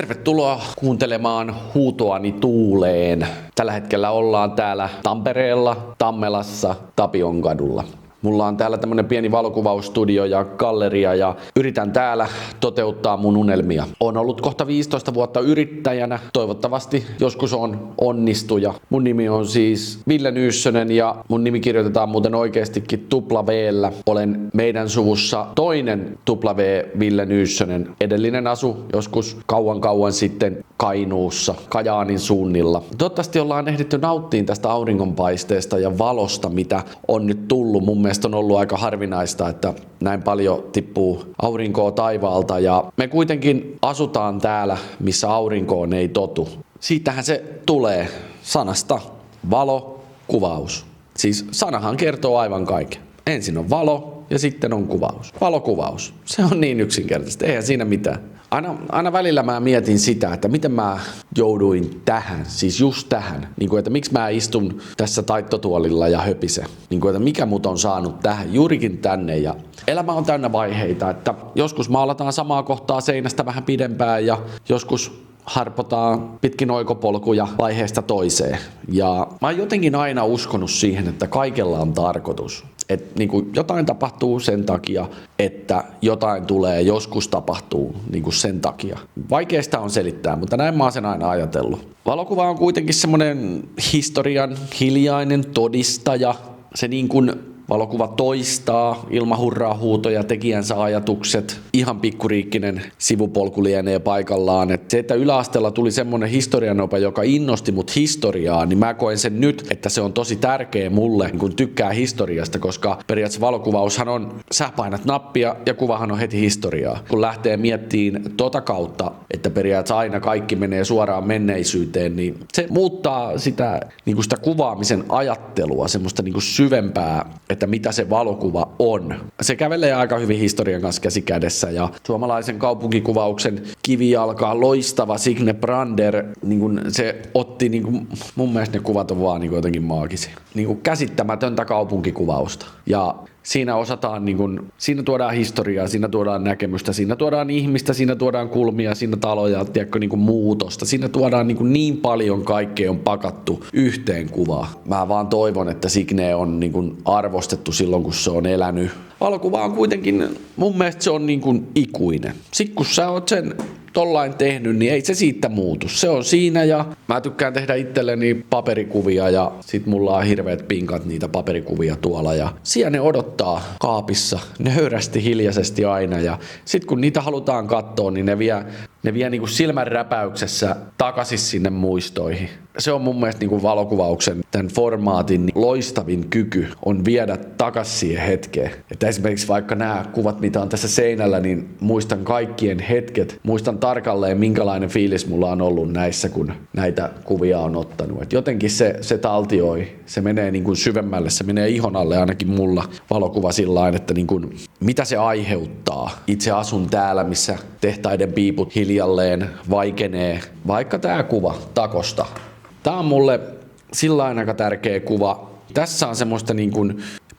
Tervetuloa kuuntelemaan huutoani tuuleen. Tällä hetkellä ollaan täällä Tampereella, Tammelassa, Tapionkadulla. Mulla on täällä tämmönen pieni valokuvausstudio ja galleria ja yritän täällä toteuttaa mun unelmia. Oon ollut kohta 15 vuotta yrittäjänä. Toivottavasti joskus on onnistuja. Mun nimi on siis Ville Nyyssönen ja mun nimi kirjoitetaan muuten oikeestikin W-llä. Olen meidän suvussa toinen W Ville Nyyssönen. Edellinen asu joskus kauan sitten Kainuussa, Kajaanin suunnilla. Toivottavasti ollaan ehditty nauttiin tästä auringonpaisteesta ja valosta, mitä on nyt tullut. Mun mielestä on ollut aika harvinaista, että näin paljon tippuu aurinkoa taivaalta ja me kuitenkin asutaan täällä, missä aurinkoon ei totu. Siitähän se tulee sanasta valokuvaus. Siis sanahan kertoo aivan kaiken. Ensin on valo ja sitten on kuvaus. Valokuvaus. Se on niin yksinkertaisesti. Eihän siinä mitään. Aina välillä mä mietin sitä, että miten mä jouduin tähän, siis just tähän. Että miksi mä istun tässä taittotuolilla ja höpisen. Että mikä mut on saanut tähän, juurikin tänne. Ja elämä on täynnä vaiheita, että joskus maalataan samaa kohtaa seinästä vähän pidempään ja joskus harpotaan pitkin oikopolkuja vaiheesta toiseen. Ja mä oon jotenkin aina uskonut siihen, että kaikella on tarkoitus. Että jotain tapahtuu sen takia, että jotain tulee, joskus tapahtuu sen takia. Vaikeasta on selittää, mutta näin mä oon sen aina ajatellut. Valokuva on kuitenkin semmoinen historian hiljainen todistaja. Se valokuva toistaa ilman hurraa huutoja tekijänsä ajatukset. Ihan pikkuriikkinen sivupolku lienee paikallaan. Se, että yläasteella tuli semmoinen historianopa, joka innosti mut historiaa, niin mä koen sen nyt, että se on tosi tärkeä mulle, kun tykkää historiasta, koska periaatteessa valokuvaushan on, sä painat nappia ja kuvahan on heti historiaa. Kun lähtee miettimään tota kautta, että periaatteessa aina kaikki menee suoraan menneisyyteen, niin se muuttaa sitä kuvaamisen ajattelua, semmoista syvempää, että mitä se valokuva on. Se kävelee aika hyvin historian kanssa käsi kädessä ja suomalaisen kaupunkikuvauksen kivijalka, loistava Signe Brander, se otti, mun mielestä ne kuvat on vaan jotenkin maagisia. Käsittämätöntä kaupunkikuvausta. Ja siinä osataan, siinä tuodaan historiaa, siinä tuodaan näkemystä, siinä tuodaan ihmistä, siinä tuodaan kulmia, siinä taloja, muutosta. Siinä tuodaan niin paljon kaikkea on pakattu yhteen kuvaan. Mä vaan toivon, että Signe on arvostettu silloin, kun se on elänyt. Valokuva on kuitenkin, mun mielestä se on ikuinen. Sitten kun sä oot sen tollain tehnyt, niin ei se siitä muutu. Se on siinä ja mä tykkään tehdä itselleni paperikuvia ja sit mulla on hirveät pinkat niitä paperikuvia tuolla ja siellä ne odottaa kaapissa nöyrästi hiljaisesti aina ja sit kun niitä halutaan katsoa, niin ne vie silmän räpäyksessä takaisin sinne muistoihin. Se on mun mielestä valokuvauksen tämän formaatin loistavin kyky on viedä takaisin siihen hetkeen. Että esimerkiksi vaikka nämä kuvat, mitä on tässä seinällä, niin muistan kaikkien hetket. Muistan tarkalleen, minkälainen fiilis mulla on ollut näissä, kun näitä kuvia on ottanut. Et jotenkin se taltioi, se menee syvemmälle, se menee ihon alle ainakin mulla valokuva sillain, että mitä se aiheuttaa. Itse asun täällä, missä tehtaiden piiput hiljalleen vaikenee, vaikka tää kuva takosta. Tää on mulle sillain aika tärkeä kuva. Tässä on semmoista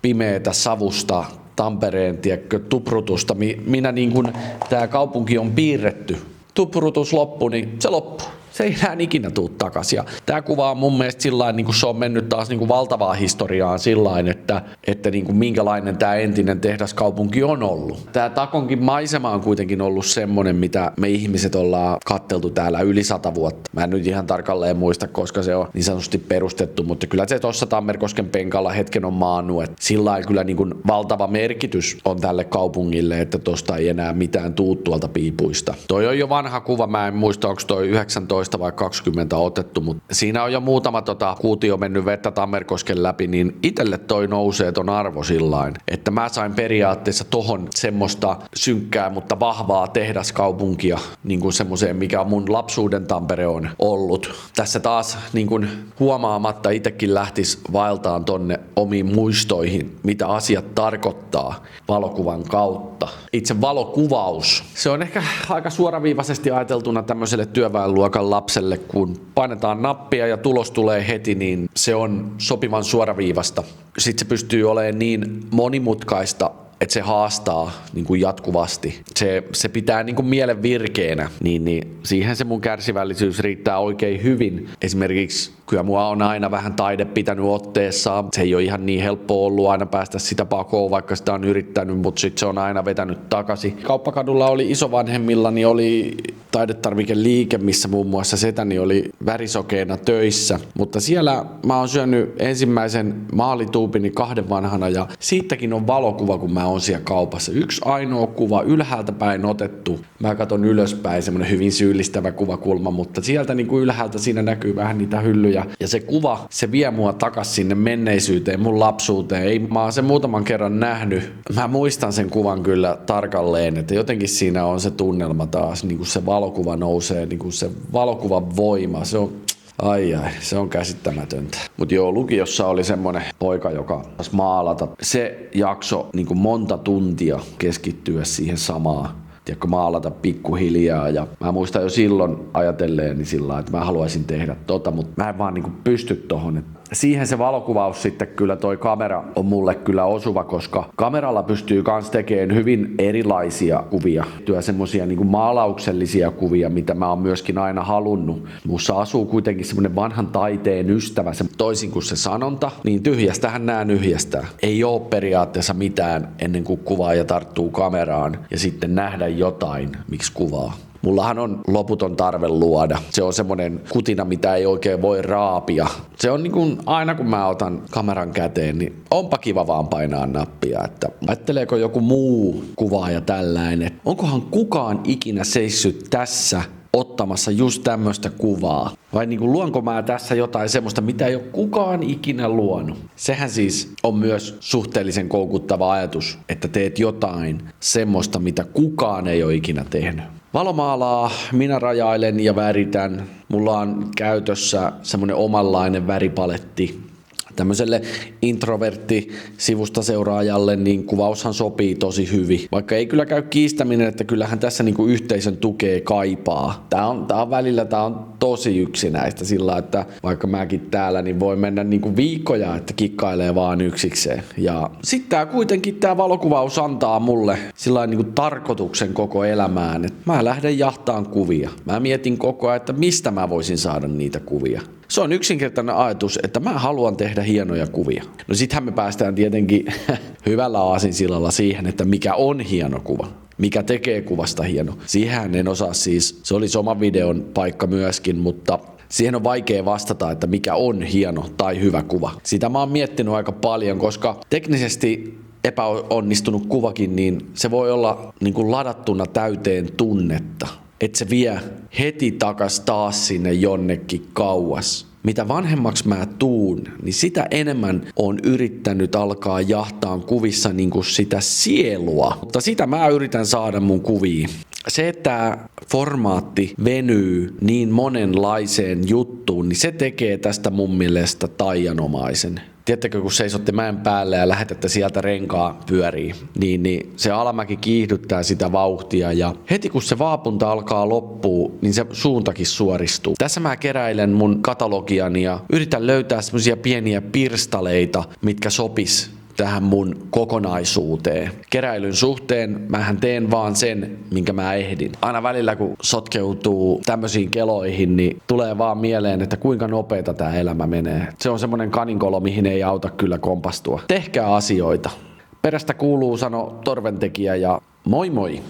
pimeätä savusta Tampereen, tuprutusta. Minä tää kaupunki on piirretty. Tuprutus loppu, niin se loppuu. Se ei enää ikinä tuu takaisin. Ja tää kuva on mun mielestä sillain, se on mennyt taas valtavaa historiaan sillain, että minkälainen tää entinen tehdaskaupunki on ollut. Tää Takonkin maisema on kuitenkin ollut semmonen, mitä me ihmiset ollaan katteltu täällä yli 100 vuotta. Mä en nyt ihan tarkalleen muista, koska se on niin sanotusti perustettu, mutta kyllä se tuossa Tammerkosken penkalla hetken on maannut. Sillain kyllä valtava merkitys on tälle kaupungille, että tosta ei enää mitään tuu tuolta piipuista. Toi on jo vanha kuva, mä en muista, onko toi 19 vai 20 otettu, mutta siinä on jo muutama kuutio mennyt vettä Tammerkosken läpi, niin itselle toi nousee ton arvo sillain, että mä sain periaatteessa tohon semmoista synkkää, mutta vahvaa tehdaskaupunkia, semmoiseen, mikä mun lapsuuden Tampere on ollut. Tässä taas huomaamatta itsekin lähtis vaeltaan tonne omiin muistoihin, mitä asiat tarkoittaa valokuvan kautta. Itse valokuvaus, se on ehkä aika suoraviivaisesti ajateltuna tämmöiselle työväenluokan lapselle, kun painetaan nappia ja tulos tulee heti, niin se on sopivan suoraviivasta. Sitten se pystyy olemaan niin monimutkaista, että se haastaa niin kuin jatkuvasti. Se pitää niin kuin mielen virkeänä, niin siihen se mun kärsivällisyys riittää oikein hyvin. Esimerkiksi kyllä mua on aina vähän taide pitänyt otteessa. Se ei ole ihan niin helppo ollut aina päästä sitä pakoon, vaikka sitä on yrittänyt, mutta sitten se on aina vetänyt takaisin. Kauppakadulla oli isovanhemmillani oli taidetarvikeliike, missä muun muassa setäni oli värisokeena töissä. Mutta siellä mä oon syönyt ensimmäisen maalituupini 2 vanhana ja siitäkin on valokuva, kun mä oon siellä kaupassa. Yksi ainoa kuva ylhäältä päin otettu. Mä katson ylöspäin, semmonen hyvin syyllistävä kuvakulma, mutta sieltä niin kuin ylhäältä siinä näkyy vähän niitä hyllyjä. Ja se kuva, se vie mua takas sinne menneisyyteen, mun lapsuuteen. Ei, mä oon sen muutaman kerran nähnyt. Mä muistan sen kuvan kyllä tarkalleen, että jotenkin siinä on se tunnelma taas, niin kuin se valokuva nousee, niin kuin se valokuvan voima. Se on käsittämätöntä. Mutta joo, lukiossa oli semmonen poika, joka taas maalata. Se jakso niin kuin monta tuntia keskittyä siihen samaan. Tiedätkö, maalata pikkuhiljaa ja mä muistan jo silloin ajatelleeni sillä, että mä haluaisin tehdä mutta mä en vaan niin kuin pysty tohon. Siihen se valokuvaus sitten kyllä toi kamera on mulle kyllä osuva, koska kameralla pystyy kans tekemään hyvin erilaisia kuvia. Semmosia niin kuin maalauksellisia kuvia, mitä mä oon myöskin aina halunnut. Mussa asuu kuitenkin semmonen vanhan taiteen ystävä, se toisin kuin se sanonta, niin tyhjästähän nää nyhjästää. Ei oo periaatteessa mitään ennen kuin kuvaaja tarttuu kameraan ja sitten nähdä jotain, miksi kuvaa. Mullahan on loputon tarve luoda. Se on semmonen kutina, mitä ei oikein voi raapia. Se on niin kuin aina kun mä otan kameran käteen, niin onpa kiva vaan painaa nappia. Että ajatteleeko joku muu kuvaaja tällainen, että onkohan kukaan ikinä seissyt tässä ottamassa just tämmöistä kuvaa? Vai niin kuin luonko mä tässä jotain semmoista, mitä ei ole kukaan ikinä luonut? Sehän siis on myös suhteellisen koukuttava ajatus, että teet jotain semmoista, mitä kukaan ei ole ikinä tehnyt. Valomaalaa minä rajailen ja väritän. Mulla on käytössä semmonen omanlainen väripaletti. Tämmöiselle introvertti-sivusta seuraajalle niin kuvaushan sopii tosi hyvin. Vaikka ei kyllä käy kiistäminen, että kyllähän tässä niinku yhteisön tukea kaipaa. Tää on välillä tosi yksinäistä sillä, että vaikka mäkin täällä, niin voi mennä niinku viikkoja, että kikkailee vaan yksikseen. Ja sitten kuitenkin tää valokuvaus antaa mulle sillain niinku tarkoituksen koko elämään, että mä lähden jahtaan kuvia. Mä mietin koko ajan, että mistä mä voisin saada niitä kuvia. Se on yksinkertainen ajatus, että mä haluan tehdä hienoja kuvia. No sittenhän me päästään tietenkin hyvällä aasinsillalla siihen, että mikä on hieno kuva. Mikä tekee kuvasta hieno. Siihen en osaa siis, se oli oman videon paikka myöskin, mutta siihen on vaikea vastata, että mikä on hieno tai hyvä kuva. Sitä mä oon miettinyt aika paljon, koska teknisesti epäonnistunut kuvakin, niin se voi olla niin kuin ladattuna täyteen tunnetta. Että se vie heti taas sinne jonnekin kauas. Mitä vanhemmaksi mä tuun, niin sitä enemmän on yrittänyt alkaa jahtaan kuvissa niin kuin sitä sielua. Mutta sitä mä yritän saada mun kuviin. Se, että formaatti venyy niin monenlaiseen juttuun, niin se tekee tästä mun mielestä taianomaisen. Tiedättekö, kun seisotte mäen päälle ja lähetätte sieltä renkaa pyöriin, niin se alamäki kiihdyttää sitä vauhtia ja heti kun se vaapunta alkaa loppua, niin se suuntakin suoristuu. Tässä mä keräilen mun katalogiani ja yritän löytää semmosia pieniä pirstaleita, mitkä sopis tähän mun kokonaisuuteen. Keräilyn suhteen mähän teen vaan sen, minkä mä ehdin. Aina välillä kun sotkeutuu tämmöisiin keloihin, niin tulee vaan mieleen, että kuinka nopeeta tää elämä menee. Se on semmonen kaninkolo, mihin ei auta kyllä kompastua. Tehkää asioita. Perästä kuuluu sano torventekijä ja moi moi!